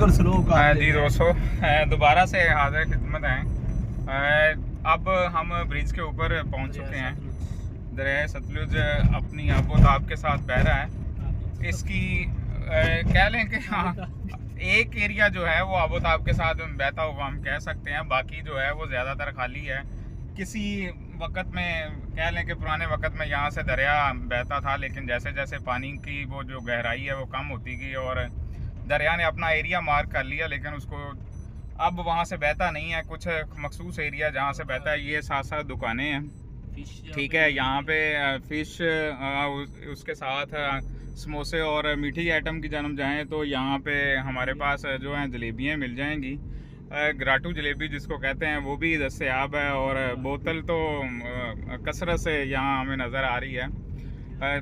बिल्कुल स्लो कर जी दोस्तों, दोबारा से हाजिर खिदमत हैं। अब हम ब्रिज के ऊपर पहुंच चुके हैं। दरिया सतलुज अपनी आबोताब के साथ बह रहा है। इसकी कह लें कि हाँ, एक एरिया जो है वो आबोताब के साथ बहता हुआ हम कह सकते हैं, बाकी जो है वो ज़्यादातर खाली है। किसी वक्त में कह लें कि पुराने वक्त में यहाँ से दरिया बहता था, लेकिन जैसे जैसे पानी की वो जो गहराई है वो कम होती गई और दरिया ने अपना एरिया मार्क कर लिया, लेकिन उसको अब वहाँ से बहता नहीं है। कुछ मखसूस एरिया जहाँ से बहता है, ये साथ साथ दुकानें हैं, ठीक है। यहाँ पे फ़िश उसके साथ समोसे और मीठी आइटम की जन्म जाएँ तो यहाँ पे हमारे पास जो हैं जलेबियाँ मिल जाएंगी। घराटू जलेबी जिसको कहते हैं वो भी दस्तयाब है, और बोतल तो कसरत से यहाँ हमें नज़र आ रही है।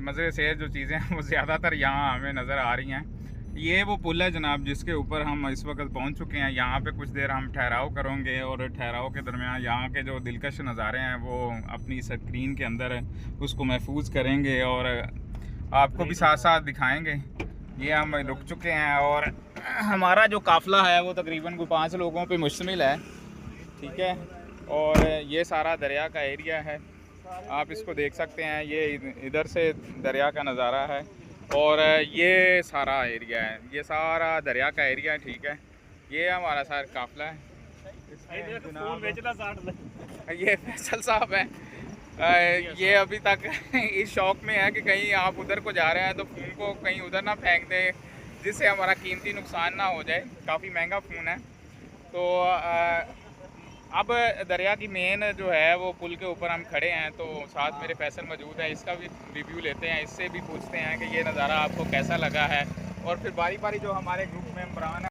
मज़े से जो चीज़ें हैं वो ज़्यादातर यहाँ हमें नज़र आ रही हैं। ये वो पुल है जनाब जिसके ऊपर हम इस वक्त पहुंच चुके हैं। यहाँ पे कुछ देर हम ठहराव करेंगे और ठहराव के दरमियान यहाँ के जो दिलकश नज़ारे हैं वो अपनी स्क्रीन के अंदर उसको महफूज करेंगे और आपको भी साथ साथ दिखाएंगे। ये हम रुक चुके हैं और हमारा जो काफ़िला है वो तकरीबन को 5 लोगों पे मुश्तमिल है, ठीक है। और ये सारा दरिया का एरिया है, आप इसको देख सकते हैं। ये इधर से दरिया का नज़ारा है और ये सारा एरिया है, ये सारा दरिया का एरिया है, ठीक है। ये हमारा सारा काफ़िला है। ये फैसल साहब है, ये अभी तक इस शौक़ में है कि कहीं आप उधर को जा रहे हैं तो फ़ोन को कहीं उधर ना फेंक दें, जिससे हमारा कीमती नुकसान ना हो जाए। काफ़ी महंगा फ़ोन है। तो अब दरिया की मेन जो है वो पुल के ऊपर हम खड़े हैं, तो साथ मेरे फैसल मौजूद है, इसका भी रिव्यू लेते हैं, इससे भी पूछते हैं कि ये नज़ारा आपको कैसा लगा है। और फिर बारी बारी जो हमारे ग्रुप मेंबरान